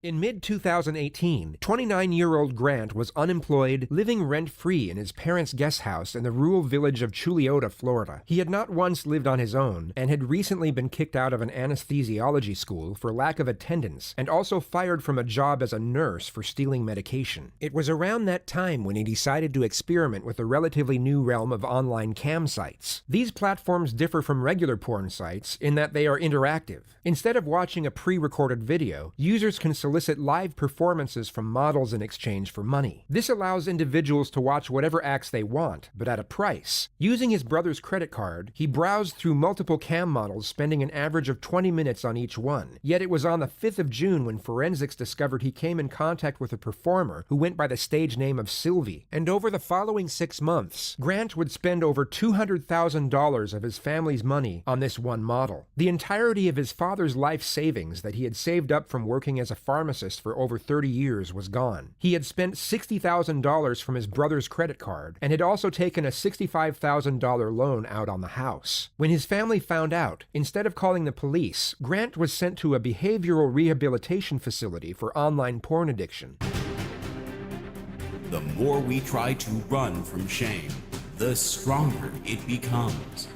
In mid-2018, 29-year-old Grant was unemployed, living rent-free in his parents' guest house in the rural village of Chuluota, Florida. He had not once lived on his own and had recently been kicked out of an anesthesiology school for lack of attendance and also fired from a job as a nurse for stealing medication. It was around that time when he decided to experiment with the relatively new realm of online cam sites. These platforms differ from regular porn sites in that they are interactive. Instead of watching a pre-recorded video, users can solicit live performances from models in exchange for money. This allows individuals to watch whatever acts they want, but at a price. Using his brother's credit card, he browsed through multiple cam models, spending an average of 20 minutes on each one. Yet it was on the 5th of June when forensics discovered he came in contact with a performer who went by the stage name of Sylvie. And over the following 6 months, Grant would spend over $200,000 of his family's money on this one model. The entirety of his father's life savings that he had saved up from working as a pharmacist for over 30 years was gone. He had spent $60,000 from his brother's credit card and had also taken a $65,000 loan out on the house. When his family found out, instead of calling the police, Grant was sent to a behavioral rehabilitation facility for online porn addiction. The more we try to run from shame, the stronger it becomes.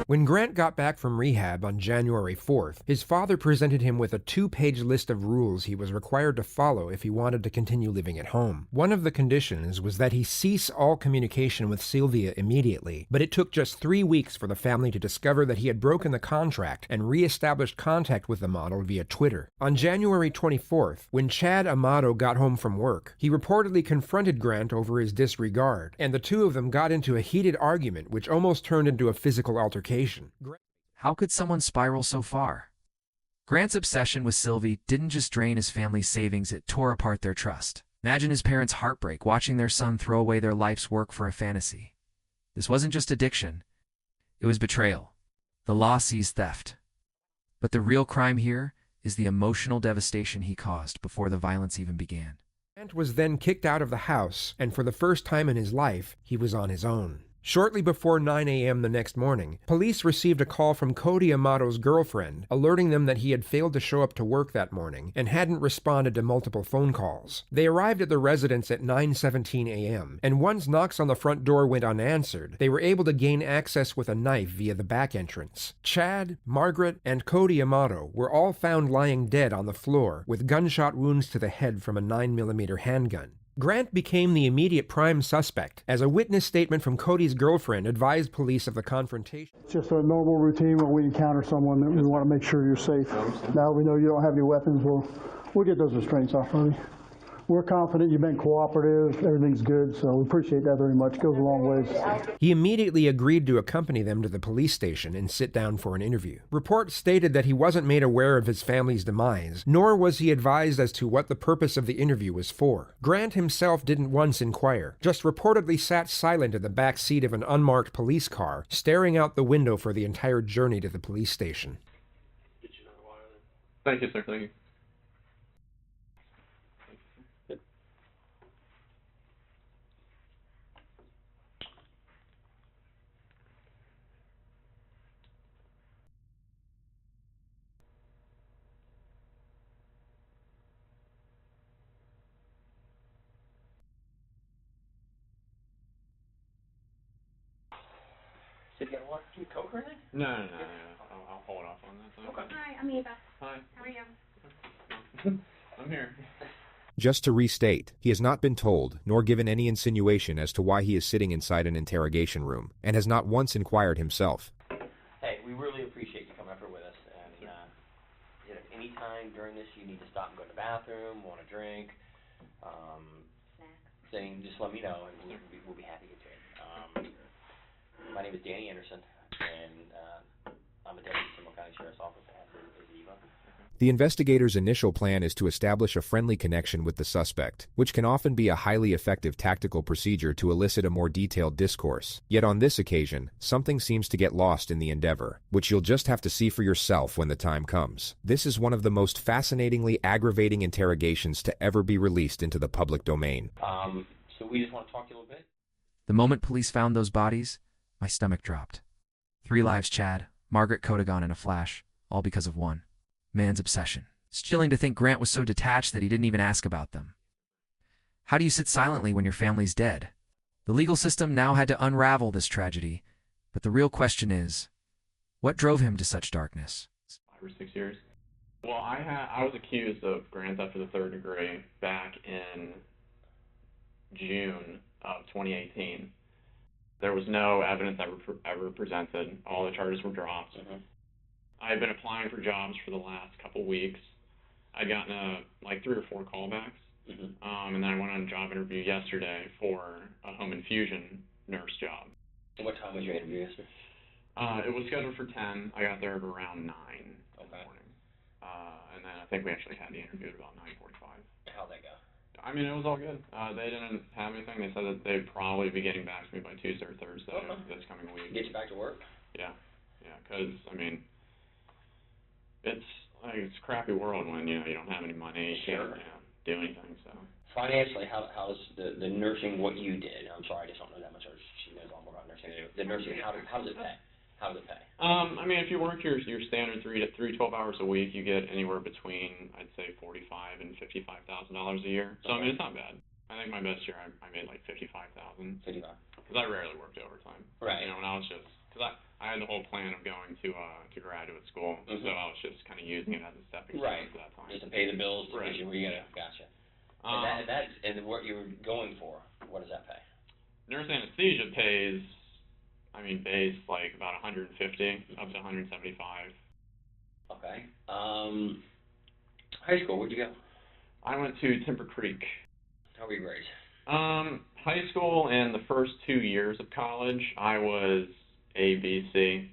When Grant got back from rehab on January 4th, his father presented him with a 2-page list of rules he was required to follow if he wanted to continue living at home. One of the conditions was that he cease all communication with Sylvia immediately, but it took just 3 weeks for the family to discover that he had broken the contract and re-established contact with the model via Twitter. On January 24th, when Grant Amato got home from work, he reportedly confronted Grant over his disregard, and the two of them got into a heated argument which almost turned into a physical altercation. How could someone spiral so far? Grant's obsession with Sylvie didn't just drain his family's savings, it tore apart their trust. Imagine his parents' heartbreak watching their son throw away their life's work for a fantasy. This wasn't just addiction, it was betrayal. The law sees theft. But the real crime here is the emotional devastation he caused before the violence even began. Grant was then kicked out of the house, and for the first time in his life, he was on his own. Shortly before 9 a.m. the next morning, police received a call from Grant Amato's girlfriend, alerting them that he had failed to show up to work that morning and hadn't responded to multiple phone calls. They arrived at the residence at 9:17 a.m., and once knocks on the front door went unanswered, they were able to gain access with a knife via the back entrance. Chad, Margaret, and Grant Amato were all found lying dead on the floor with gunshot wounds to the head from a 9mm handgun. Grant became the immediate prime suspect, as a witness statement from Cody's girlfriend advised police of the confrontation. It's just a normal routine when we encounter someone that we want to make sure you're safe. Now we know you don't have any weapons, we'll get those restraints off of you. We're confident you've been cooperative, everything's good, so we appreciate that very much. It goes a long ways. He immediately agreed to accompany them to the police station and sit down for an interview. Reports stated that he wasn't made aware of his family's demise, nor was he advised as to what the purpose of the interview was for. Grant himself didn't once inquire, just reportedly sat silent in the back seat of an unmarked police car, staring out the window for the entire journey to the police station. Thank you, sir. Thank you. Did you want some Coke or anything? No. I'll hold off on that. Okay. Hi, I'm Eva. Hi. How are you? I'm here. Just to restate, he has not been told, nor given any insinuation as to why he is sitting inside an interrogation room, and has not once inquired himself. Hey, we really appreciate you coming up here with us. And at any time during this you need to stop and go to the bathroom, want a drink, thing, just let me know, and we'll be happy to get you in. My name is Danny Anderson, and I'm a deputy Seminole County Sheriff's Office, as is Eva. The investigator's initial plan is to establish a friendly connection with the suspect, which can often be a highly effective tactical procedure to elicit a more detailed discourse. Yet on this occasion, something seems to get lost in the endeavor, which you'll just have to see for yourself when the time comes. This is one of the most fascinatingly aggravating interrogations to ever be released into the public domain. So we just want to talk to you a little bit. The moment police found those bodies, my stomach dropped. 3 lives, Chad, Margaret Cotagon in a flash, all because of one. Man's obsession. It's chilling to think Grant was so detached that he didn't even ask about them. How do you sit silently when your family's dead? The legal system now had to unravel this tragedy, but the real question is, what drove him to such darkness? 5 or 6 years. Well, I was accused of grand theft of the third degree back in June of 2018. There was no evidence ever presented. All the charges were dropped. I had been applying for jobs for the last couple weeks. I'd gotten like 3 or 4 callbacks. And then I went on a job interview yesterday for a home infusion nurse job. What time was your interview yesterday? It was scheduled for 10. I got there at around 9 in the morning. And then I think we actually had the interview at about 9:45. How'd that go? I mean, it was all good. They didn't have anything. They said that they'd probably be getting back to me by Tuesday or Thursday this coming week. Get you back to work? Yeah, because, I mean, it's a crappy world when, you don't have any money, you can't do anything, so. Financially, how's the nursing, what you did? I'm sorry, I just don't know that much, or she knows a lot more about nursing. The nursing, how does it pay? How does it pay? I mean, if you work your standard 3 12 hours a week, you get anywhere between, I'd say, $45,000 and $55,000 a year. So, I mean, it's not bad. I think my best year, I made like $55,000. 55. Because I rarely worked overtime. Right. When I was just, because I had the whole plan of going to graduate school, so I was just kind of using it as a stepping stone at that time. Just to pay the bills, to Right. get you where you gotta, gotcha. And what you're going for, what does that pay? Nurse anesthesia pays, I mean, base like about 150 up to 175. Okay. High school, where'd you go? I went to Timber Creek. How were you raised? High school and the first 2 years of college, I was ABC.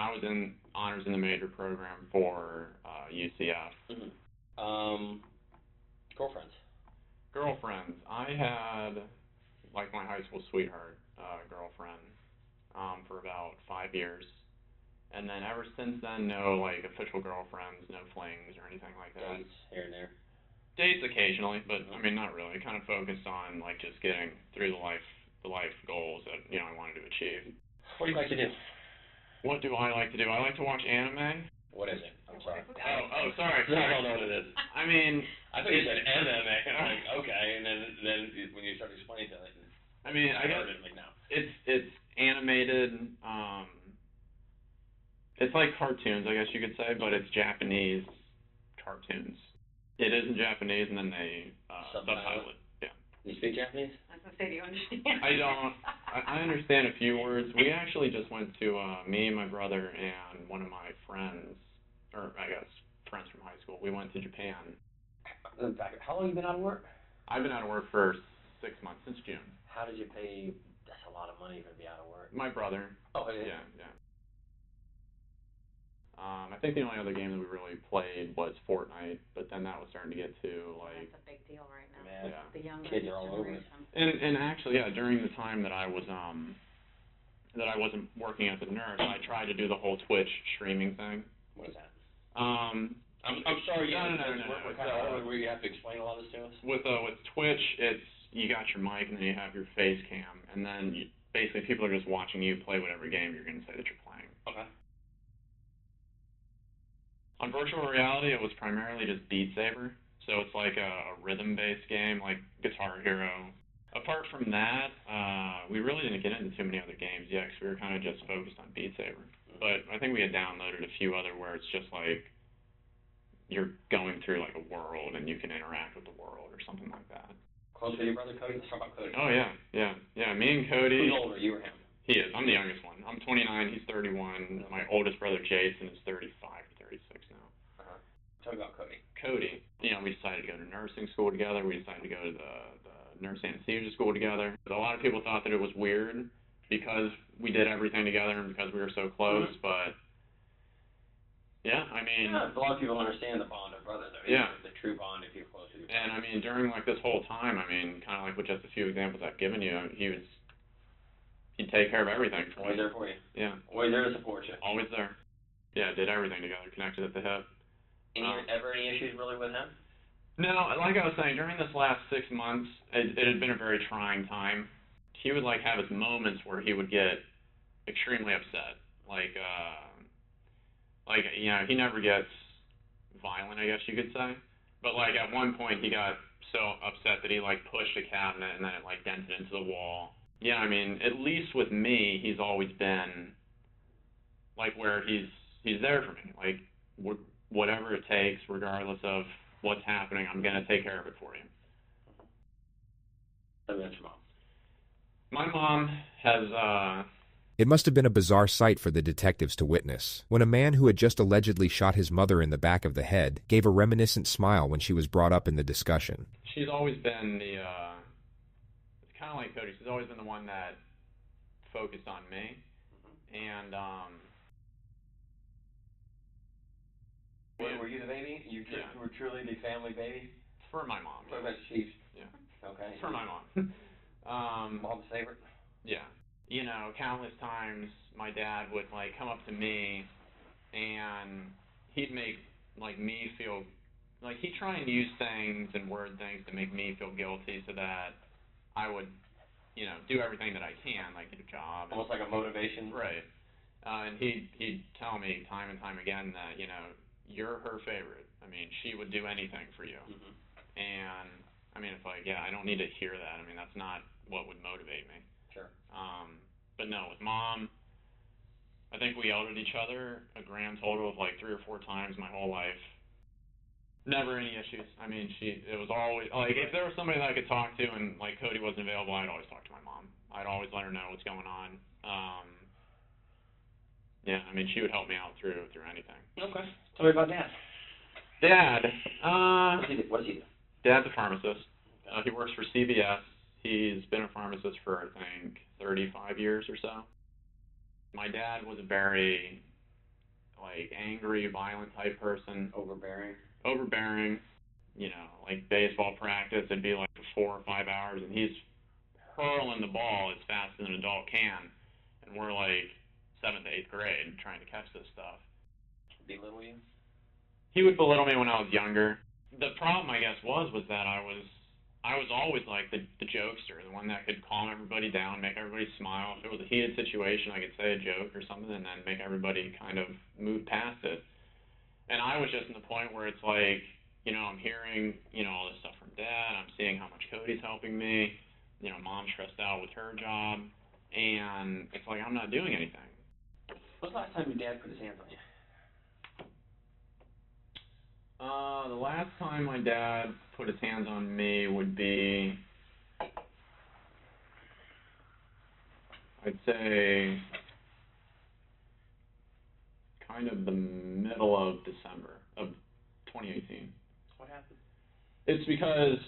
I was in honors in the major program for UCF. Girlfriends. I had, like, my high school sweetheart girlfriend for about 5 years. And then ever since then, no, like, official girlfriends, no flings or anything like that. Dates here and there. Dates occasionally, but, I mean, not really. Kind of focused on, like, just getting through the life goals that, I wanted to achieve. What do you like to do? What do I like to do? I like to watch anime. What is it? I'm sorry. Oh, sorry. I don't know what it is. I mean, I thought you said MMA. I'm like, okay, and then when you start explaining to it, I mean, I guess like, no. it's animated. It's like cartoons, I guess you could say, but it's Japanese cartoons. It is in Japanese, and then they subtitle it. Yeah. You speak Japanese? I was gonna say, do you understand? I don't. I understand a few words. We actually just went to me, my brother, and one of my friends, or I guess friends from high school. We went to Japan. In fact, how long have you been out of work? I've been out of work for 6 months, since June. How did you pay? That's a lot of money for to be out of work. My brother. Oh, yeah. Yeah. I think the only other game that we really played was Fortnite, but then that was starting to get to, like... That's a big deal right now. Man, yeah. The younger kids are all over it. generation. And actually, yeah, during the time that I was that I wasn't working as a nurse, I tried to do the whole Twitch streaming thing. What is that? I'm sorry. No. We're kind of where you have to explain a lot of this to us. With Twitch, it's you got your mic and then you have your face cam, and then basically people are just watching you play whatever game you're going to say that you're playing. Okay. On virtual reality, it was primarily just Beat Saber, so it's like a rhythm-based game, like Guitar Hero. Apart from that, we really didn't get into too many other games yet, because we were kind of just focused on Beat Saber. But I think we had downloaded a few other where it's just like you're going through like a world and you can interact with the world or something like that. Close with your brother Cody? Let's talk about Cody. Oh, yeah. Me and Cody. Who's older, you or him? He is. I'm the youngest one. I'm 29, he's 31. My oldest brother, Jason, is 35 or 36 now. Tell me about Cody. Cody. We decided to go to nursing school together. We decided to go to the nurse anesthesia school together. But a lot of people thought that it was weird because we did everything together and because we were so close, but yeah, I mean... Yeah, a lot of people understand the bond of brothers. I mean, yeah. The true bond if you're close with your brother. And I mean, during like this whole time, I mean, kind of like with just a few examples I've given you, he'd take care of everything for Always me. there for you. Yeah. Always there to support you. Always there. Yeah, did everything together, connected at the hip. Ever any issues really with him? No, like I was saying, during this last 6 months, it had been a very trying time. He would like have his moments where he would get extremely upset. Like Like, you know, he never gets violent, I guess you could say. But, like, at one point he got so upset that he, like, pushed a cabinet and then it, like, dented into the wall. Yeah, I mean, at least with me, he's always been, like, where he's there for me. Like, whatever it takes, regardless of what's happening, I'm going to take care of it for you. Tell me about your mom. My mom has, It must have been a bizarre sight for the detectives to witness, when a man who had just allegedly shot his mother in the back of the head gave a reminiscent smile when she was brought up in the discussion. she's always been the, kind of like Cody, she's always been the one that focused on me. And, Were you the baby? You Yeah. were truly the family baby? for my mom. What about Chief? Yeah. Okay. For my mom. Mom's favorite? Yeah. You know, countless times my dad would, like, come up to me and he'd make, like, me feel, like, he'd try and use things and word things to make me feel guilty so that I would, you know, do everything that I can, like, get a job. Almost like a motivation? Right. And he'd tell me time and time again that, you know, you're her favorite. I mean, she would do anything for you. Mm-hmm. And, I mean, it's like, yeah, I don't need to hear that. I mean, that's not what would motivate me. Sure. But no, with Mom, I think we yelled at each other a grand total of like 3 or 4 times my whole life. Never any issues. I mean, it was always, like, if there was somebody that I could talk to and, like, Cody wasn't available, I'd always talk to my mom. I'd always let her know what's going on. Yeah, I mean, she would help me out through anything. Okay. Tell me about Dad. Dad, What does he do? Dad's a pharmacist. He works for CVS. He's been a pharmacist for, I think, 35 years or so. My dad was a very, like, angry, violent type person. Overbearing. You know, like baseball practice, it'd be like 4 or 5 hours, and he's hurling the ball as fast as an adult can. And we're like 7th to 8th grade trying to catch this stuff. Belittle you? He would belittle me when I was younger. The problem, I guess, was that I was always like the jokester, the one that could calm everybody down, make everybody smile. If it was a heated situation, I could say a joke or something and then make everybody kind of move past it. And I was just in the point where it's like, you know, I'm hearing, you know, all this stuff from Dad. I'm seeing how much Cody's helping me. You know, Mom's stressed out with her job. And it's like I'm not doing anything. When's the last time your dad put his hands on you? The last time my dad put his hands on me would be, I'd say, kind of the middle of December of 2018. What happened? It's because,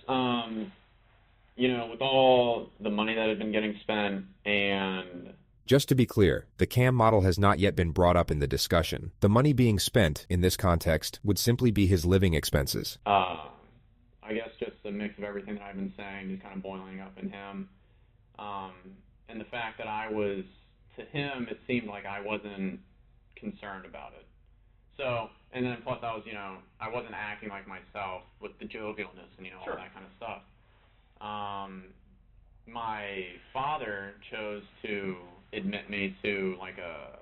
you know, with all the money that had been getting spent and... Just to be clear, the CAM model has not yet been brought up in the discussion. The money being spent, in this context, would simply be his living expenses. I guess just a mix of everything that I've been saying, just kind of boiling up in him. And the fact that I was, to him, it seemed like I wasn't concerned about it. So, and then plus I was, you know, I wasn't acting like myself with the jovialness and, you know, Sure. all that kind of stuff. My father chose to admit me to like a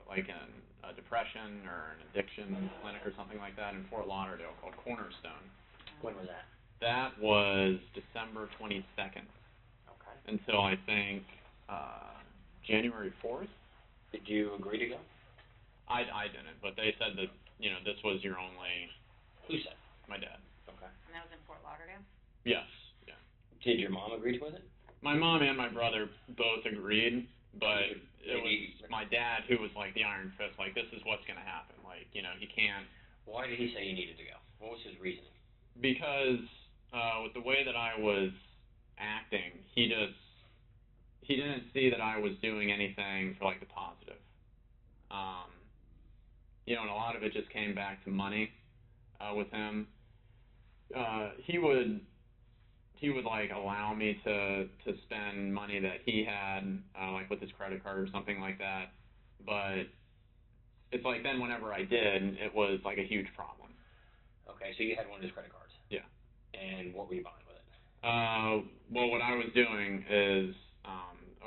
depression or an addiction clinic or something like that in Fort Lauderdale called Cornerstone. When was that? That was December 22nd Okay. until I think January 4th. Did you agree to go? I didn't, but they said that, you know, this was your only... Who said? My dad. Okay. And that was in Fort Lauderdale? Yes, yeah. Did your mom agree with it? My mom and my brother both agreed, but it was my dad who was like the iron fist, like, this is what's going to happen. Like, you know, he can't... Why did he say you needed to go? What was his reasoning? Because with the way that I was acting, he didn't see that I was doing anything for, like, the positive. You know, and a lot of it just came back to money with him. He would like allow me to spend money that he had, like with his credit card or something like that. But it's like then whenever I did, it was like a huge problem. Okay, so you had one of his credit cards. Yeah. And what were you buying with it? Well, what I was doing is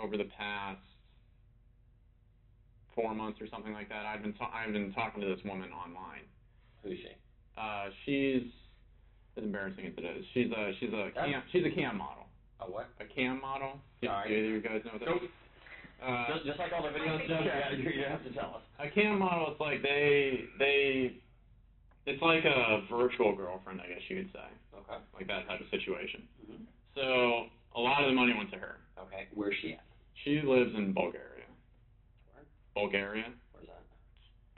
over the past 4 months or something like that, I've been talking to this woman online. Who is she? She's, as embarrassing as it is, she's a cam model. A what? A cam model. Yeah, All right. either you guys know what that is? Just like all the video stuff, you have to tell us. A cam model is like it's like a virtual girlfriend, I guess you could say. Okay. Like that type of situation. Mm-hmm. So a lot of the money went to her. Okay. Where's she at? She lives in Bulgaria. Where? Bulgaria? Where's that?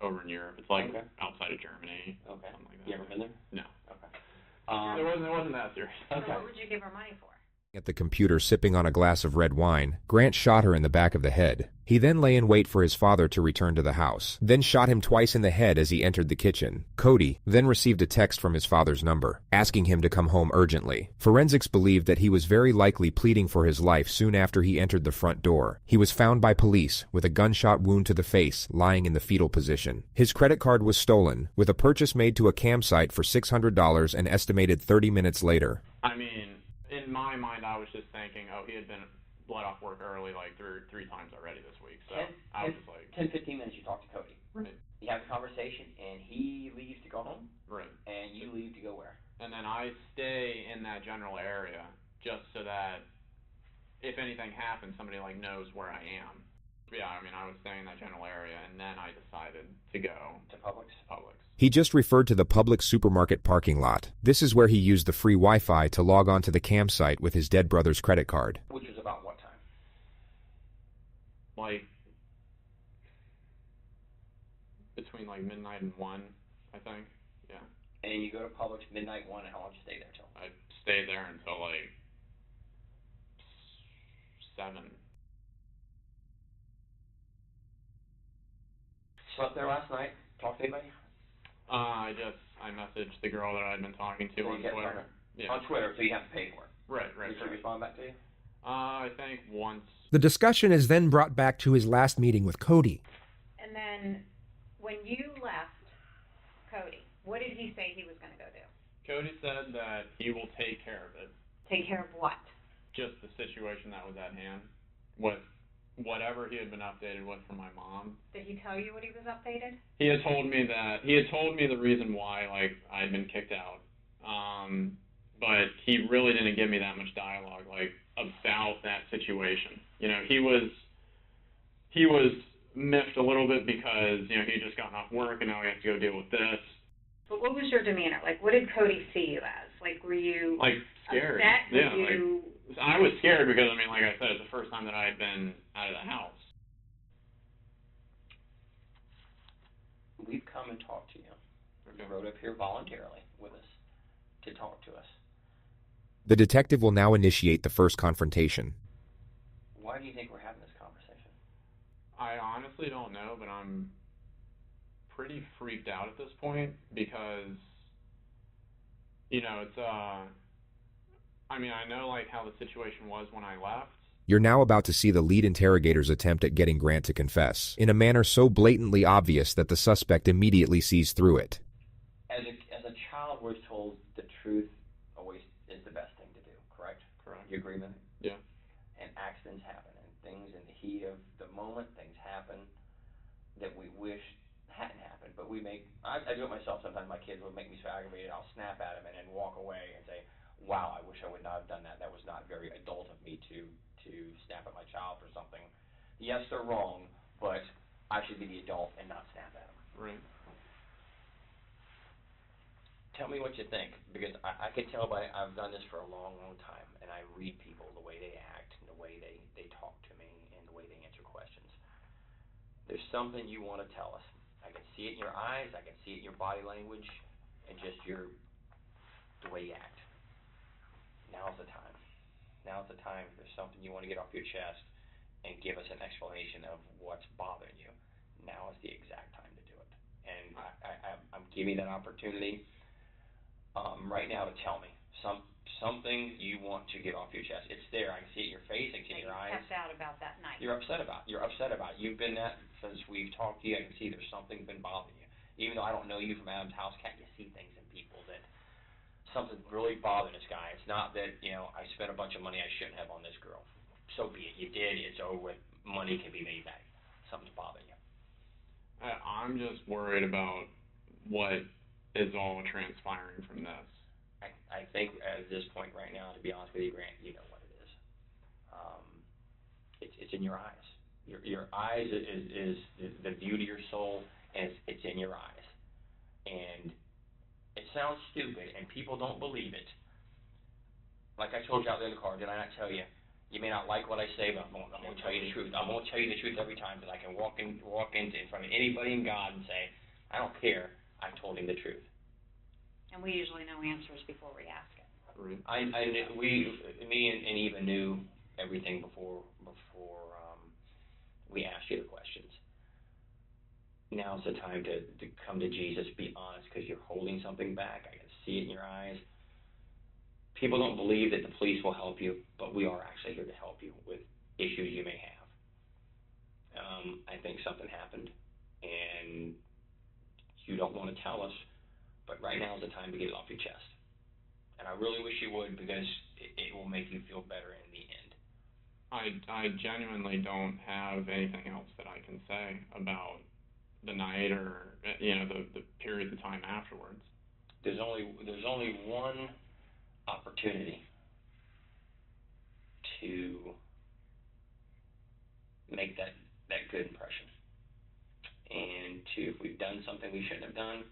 Over in Europe. It's like Okay. outside of Germany. Okay. Something like that. You ever been there? No. Okay. It wasn't that serious. So Okay. what would you give her money for? At the computer sipping on a glass of red wine, Grant shot her in the back of the head. He then lay in wait for his father to return to the house, then shot him twice in the head as he entered the kitchen. Cody then received a text from his father's number, asking him to come home urgently. Forensics believed that he was very likely pleading for his life soon after he entered the front door. He was found by police with a gunshot wound to the face, lying in the fetal position. His credit card was stolen, with a purchase made to a campsite for $600 and estimated 30 minutes later. I mean, in my mind, I was just thinking, oh, he had been let off work early like three times already this week. So I was just like 10-15 minutes you talk to Cody. Right. You have a conversation, and he leaves to go home, Right. and you leave to go where? And then I stay in that general area just so that if anything happens, somebody like knows where I am. Yeah, I mean, I was staying in that general area, and then I decided to go To Publix? Publix. He just referred to the public supermarket parking lot. This is where he used the free Wi-Fi to log on to the campsite with his dead brother's credit card. Which was about what time? Like between like midnight and 1, I think. Yeah. And you go to Publix midnight 1, and how long did you stay there till? I stayed there until like 7. Slept there last night? Talked to anybody? I messaged the girl that I'd been talking to on Twitter. Yeah. On Twitter, so you have to pay for it. Right. Did she respond back to you? I think once. The discussion is then brought back to his last meeting with Cody. And then when you left Cody, what did he say he was going to go do? Cody said that he will take care of it. Take care of what? Just the situation that was at hand with whatever he had been updated with from my mom. Did he tell you what he was updated? He had told me the reason why like I'd been kicked out. But he really didn't give me that much dialogue like about that situation. You know, he was miffed a little bit because, you know, he had just gotten off work and now he has to go deal with this. But what was your demeanor? Like, what did Cody see you as? Like, were you Like scared. upset? Yeah, Were you... like I was scared because I mean, like I said, it's the first time that I had been out of the house. We've come and talked to you. Okay. You rode up here voluntarily with us to talk to us. The detective will now initiate the first confrontation. Why do you think we're having this conversation? I honestly don't know, but I'm pretty freaked out at this point because, you know, it's, I mean, I know, like, how the situation was when I left. You're now about to see the lead interrogator's attempt at getting Grant to confess, in a manner so blatantly obvious that the suspect immediately sees through it. As a child, we're told the truth always is the best thing to do, correct? Correct. You agree with me? Yeah. And accidents happen, and things in the heat of the moment, things happen that we wish hadn't happened. But I do it myself sometimes. My kids will make me so aggravated, I'll snap at them and then walk away and say, wow, I wish I would not have done that. That was not very adult of me to snap at my child for something. Yes, they're wrong, but I should be the adult and not snap at them. Right. Tell me what you think, because I could tell I've done this for a long, long time, and I read people, the way they act, and the way they talk to me, and the way they answer questions. There's something you want to tell us. I can see it in your eyes, I can see it in your body language, and just the way you act. Now's the time. Now's the time. If there's something you want to get off your chest and give us an explanation of what's bothering you, now is the exact time to do it. And I'm giving that opportunity right now to tell me something you want to get off your chest. It's there. I can see it in your face. I can see it in your eyes. You stepped out about that night. You're upset about it. You've been that since we've talked to you. I can see there's something been bothering you. Even though I don't know you from Adam's house, can't you see things in people that something really bothering this guy? It's not that, you know, I spent a bunch of money I shouldn't have on this girl. So be it. You did. It's over with. Money can be made back. Something's bothering you. I'm just worried about what is all transpiring from this. I think at this point right now, to be honest with you, Grant, you know what it is. It's in your eyes. Your eyes is the view to your soul, and it's in your eyes. And it sounds stupid, and people don't believe it. Like I told you out there in the car, did I not tell you? You may not like what I say, but I'm going to tell you the truth. I'm going to tell you the truth every time, because I can walk in front of anybody in God and say, I don't care. I told him the truth. And we usually know answers before we ask it. Right. Me and Eva knew everything before we asked you the questions. Now's the time to come to Jesus, be honest, because you're holding something back. I can see it in your eyes. People don't believe that the police will help you, but we are actually here to help you with issues you may have. I think something happened, and you don't want to tell us, but right now is the time to get it off your chest. And I really wish you would, because it will make you feel better in the end. I genuinely don't have anything else that I can say about the night or the period of time afterwards. There's only one opportunity to make that good impression, and if we've done something we shouldn't have done,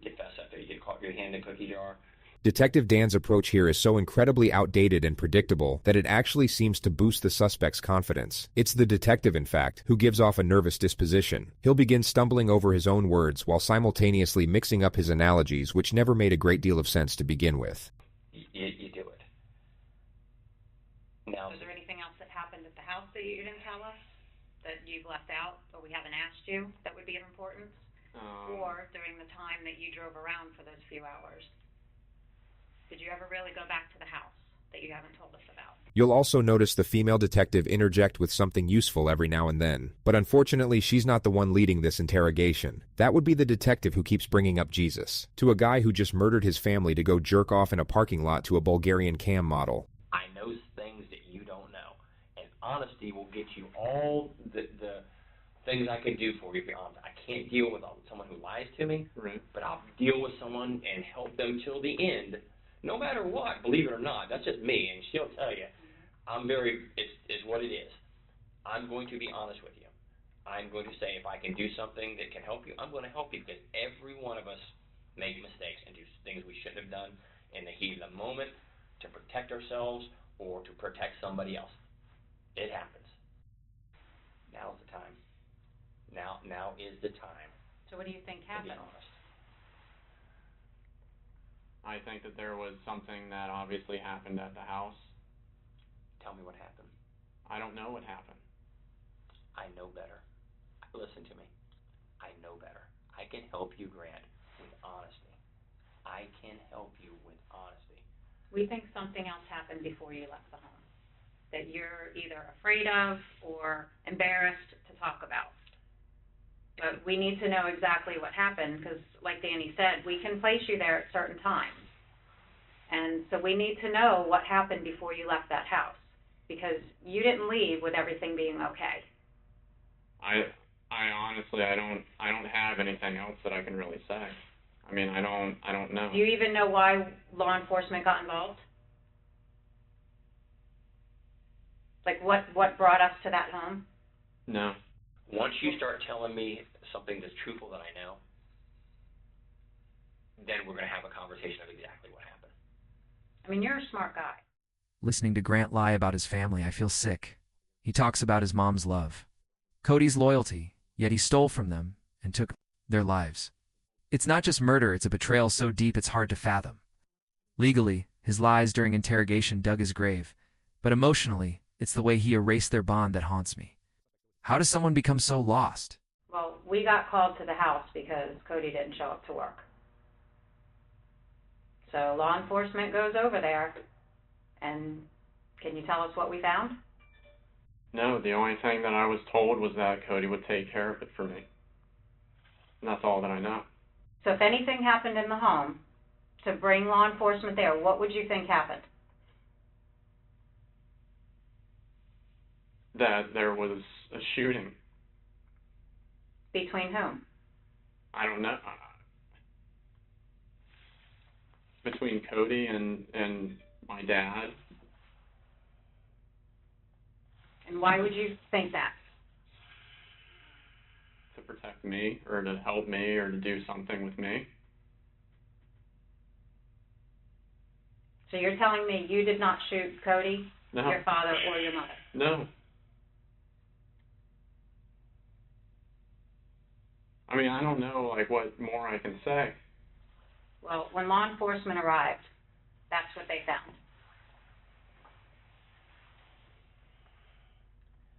you fess up there. You get caught your hand in a cookie jar. Detective Dan's approach here is so incredibly outdated and predictable that it actually seems to boost the suspect's confidence. It's the detective, in fact, who gives off a nervous disposition. He'll begin stumbling over his own words while simultaneously mixing up his analogies, which never made a great deal of sense to begin with. You do it. Now, is there anything else that happened at the house that you didn't tell us, that you've left out, or we haven't asked you, that would be of importance? Or during the time that you drove around for those few hours? Did you ever really go back to the house that you haven't told us about? You'll also notice the female detective interject with something useful every now and then. But unfortunately, she's not the one leading this interrogation. That would be the detective who keeps bringing up Jesus, to a guy who just murdered his family to go jerk off in a parking lot to a Bulgarian cam model. I know things that you don't know. And honesty will get you all the things I can do for you, to be honest. I can't deal with someone who lies to me, Right. but I'll deal with someone and help them till the end. No matter what, believe it or not, that's just me, and she'll tell you, it's what it is. I'm going to be honest with you. I'm going to say, if I can do something that can help you, I'm going to help you, because every one of us make mistakes and do things we shouldn't have done in the heat of the moment to protect ourselves or to protect somebody else. It happens. Now's the time. Now is the time. So what do you think To be happened? honest. I think that there was something that obviously happened at the house. Tell me what happened. I don't know what happened. I know better. Listen to me. I know better. I can help you, Grant, with honesty. I can help you with honesty. We think something else happened before you left the home, that you're either afraid of or embarrassed to talk about. But we need to know exactly what happened, because like Danny said, we can place you there at certain times. And so we need to know what happened before you left that house, because you didn't leave with everything being okay. I honestly, I don't have anything else that I can really say. I mean, I don't know. Do you even know why law enforcement got involved? Like what brought us to that home? No. Once you start telling me something that's truthful that I know, then we're going to have a conversation of exactly what happened. I mean, you're a smart guy. Listening to Grant lie about his family, I feel sick. He talks about his mom's love, Cody's loyalty, yet he stole from them and took their lives. It's not just murder, it's a betrayal so deep it's hard to fathom. Legally, his lies during interrogation dug his grave, but emotionally, it's the way he erased their bond that haunts me. How does someone become so lost? Well, we got called to the house because Cody didn't show up to work. So law enforcement goes over there, and can you tell us what we found? No, the only thing that I was told was that Cody would take care of it for me. And that's all that I know. So if anything happened in the home to bring law enforcement there, what would you think happened? That there was a shooting. Between whom? I don't know. Between Cody and my dad. And why would you think that? To protect me, or to help me, or to do something with me. So you're telling me you did not shoot Cody, No. your father, or your mother? No. I mean, I don't know, like, what more I can say. Well, when law enforcement arrived, that's what they found.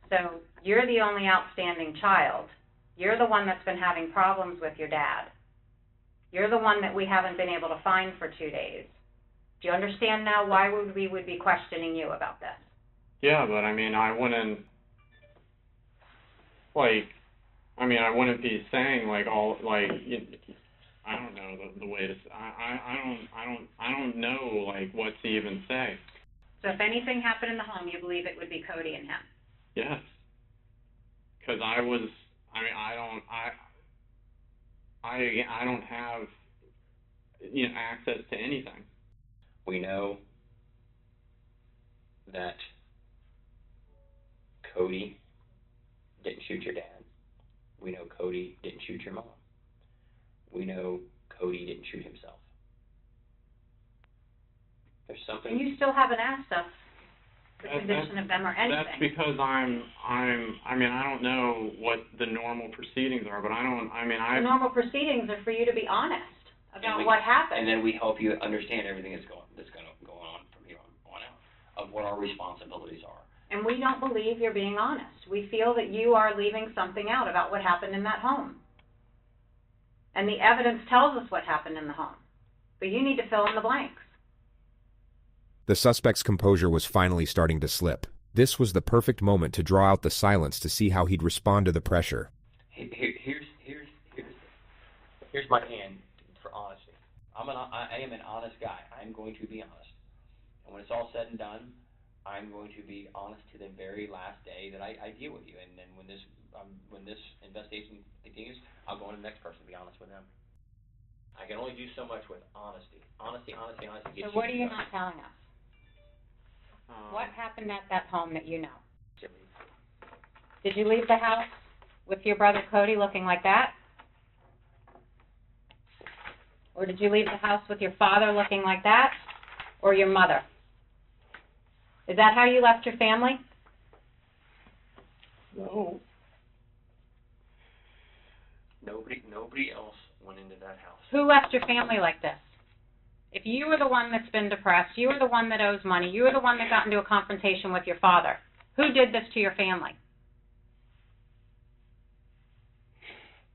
So you're the only outstanding child. You're the one that's been having problems with your dad. You're the one that we haven't been able to find for 2 days. Do you understand now why we would be questioning you about this? Yeah, but I mean, I wouldn't, like, I wouldn't be saying, like, all, like, I don't know the way to, I don't know, like, what to even say. So if anything happened in the home, you believe it would be Cody and him? Yes. Because I don't have, access to anything. We know that Cody didn't shoot your dad. We know Cody didn't shoot your mom. We know Cody didn't shoot himself. There's something. And you still haven't asked us the condition of them or anything. That's because I don't know what the normal proceedings are, but The normal proceedings are for you to be honest about what happened. And then we help you understand everything that's going on from here on out, of what our responsibilities are. And we don't believe you're being honest. We feel that you are leaving something out about what happened in that home. And the evidence tells us what happened in the home. But you need to fill in the blanks. The suspect's composure was finally starting to slip. This was the perfect moment to draw out the silence to see how he'd respond to the pressure. Here's my hand for honesty. I am an honest guy. I'm going to be honest. And when it's all said and done, I'm going to be honest to the very last day that I deal with you. And then when this investigation continues, I'll go on to the next person and be honest with them. I can only do so much with honesty. Honesty. So what are you not telling us? What happened at that home that you know? Did you leave the house with your brother Cody looking like that? Or did you leave the house with your father looking like that? Or your mother? Is that how you left your family? No. Nobody else went into that house. Who left your family like this? If you were the one that's been depressed, you were the one that owes money, you were the one that got into a confrontation with your father, who did this to your family?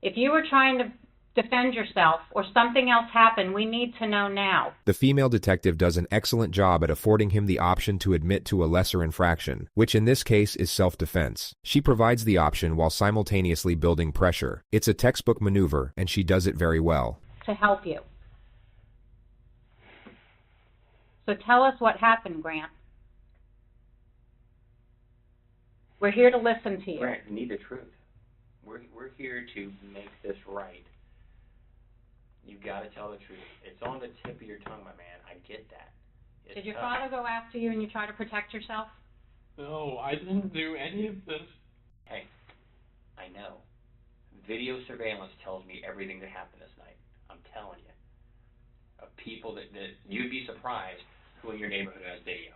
If you were trying to defend yourself or something else happened, we need to know now. The female detective does an excellent job at affording him the option to admit to a lesser infraction, which in this case is self-defense. She provides the option while simultaneously building pressure. It's a textbook maneuver, and she does it very well. To help you. So tell us what happened, Grant. We're here to listen to you. Grant, we need the truth. We're here to make this right. You've got to tell the truth. It's on the tip of your tongue, my man. I get that. Did your father go after you and you try to protect yourself? No, I didn't do any of this. Hey, I know. Video surveillance tells me everything that happened this night. I'm telling you. Of people that you'd be surprised who in your neighborhood has video.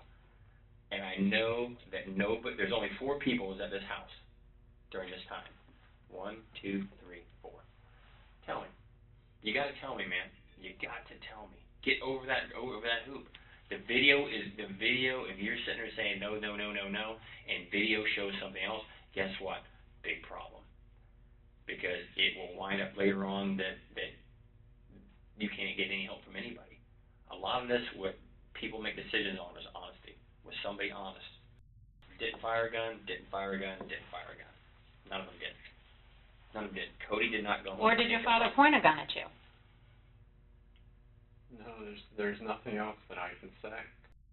And I know that there's only 4 people at this house during this time. 1, 2, 3, 4. Tell me. You got to tell me, man. You got to tell me. Get over that hoop. The video, if you're sitting there saying no, and video shows something else, guess what? Big problem. Because it will wind up later on that you can't get any help from anybody. A lot of this, what people make decisions on is honesty. Was somebody honest? Didn't fire a gun. None of them did. Cody did not go home. Or did your father point a gun at you? No, there's nothing else that I can say.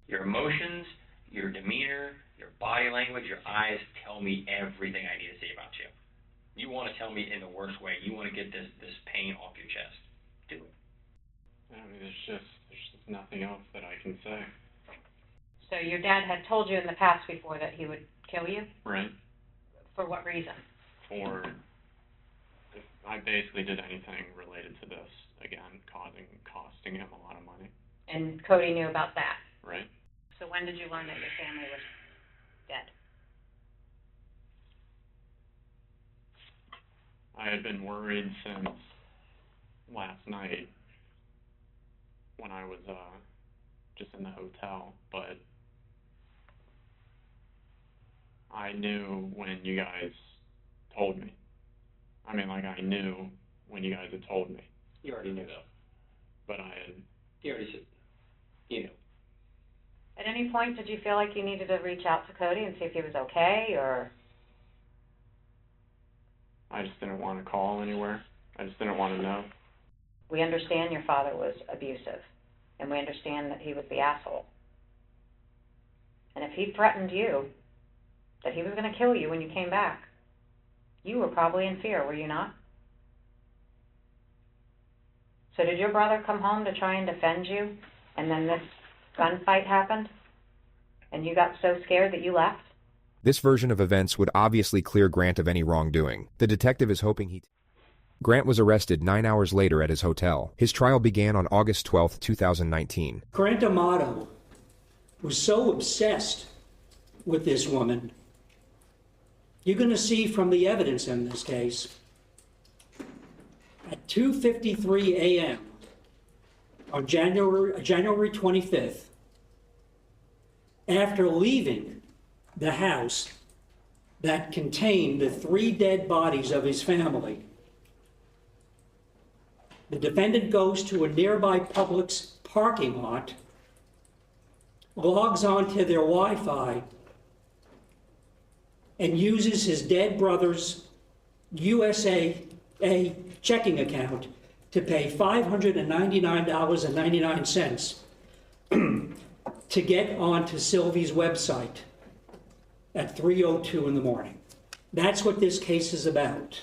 Your emotions, your demeanor, your body language, your eyes tell me everything I need to say about you. You want to tell me in the worst way. You want to get this pain off your chest. Do it. I mean, there's just nothing else that I can say. So your dad had told you in the past before that he would kill you? Right. For what reason? For if I basically did anything related to this, again, costing him a lot of money. And Cody knew about that? Right. So when did you learn that your family was dead? I had been worried since last night when I was just in the hotel, but I knew when you guys told me. I mean, like, I knew when you guys had told me. You already knew, though. But I had... You already said, you knew. At any point, did you feel like you needed to reach out to Cody and see if he was okay, or? I just didn't want to call anywhere. I just didn't want to know. We understand your father was abusive, and we understand that he was the asshole. And if he threatened you, that he was going to kill you when you came back, you were probably in fear, were you not? So did your brother come home to try and defend you, and then this gunfight happened, and you got so scared that you left? This version of events would obviously clear Grant of any wrongdoing. The detective is hoping he... Grant was arrested 9 hours later at his hotel. His trial began on August 12, 2019. Grant Amato was so obsessed with this woman. You're going to see from the evidence in this case, at 2:53 a.m. on January 25th, after leaving the house that contained the 3 dead bodies of his family, the defendant goes to a nearby Publix parking lot, logs onto their Wi-Fi, and uses his dead brother's USA checking account to pay $599.99 to get onto Sylvie's website at 3:02 in the morning. That's what this case is about.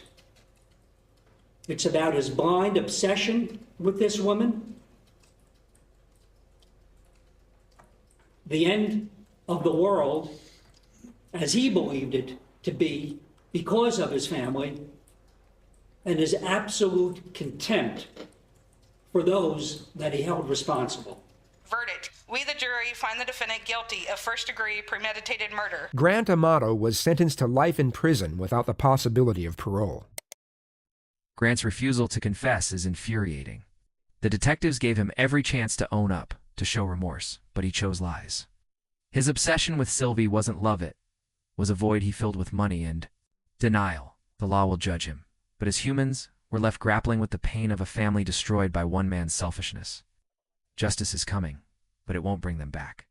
It's about his blind obsession with this woman, the end of the world as he believed it to be because of his family, and his absolute contempt for those that he held responsible. Verdict. We, the jury, find the defendant guilty of first-degree premeditated murder. Grant Amato was sentenced to life in prison without the possibility of parole. Grant's refusal to confess is infuriating. The detectives gave him every chance to own up, to show remorse, but he chose lies. His obsession with Sylvie wasn't love, it was a void he filled with money and denial. The law will judge him. But as humans, we're left grappling with the pain of a family destroyed by one man's selfishness. Justice is coming, but it won't bring them back.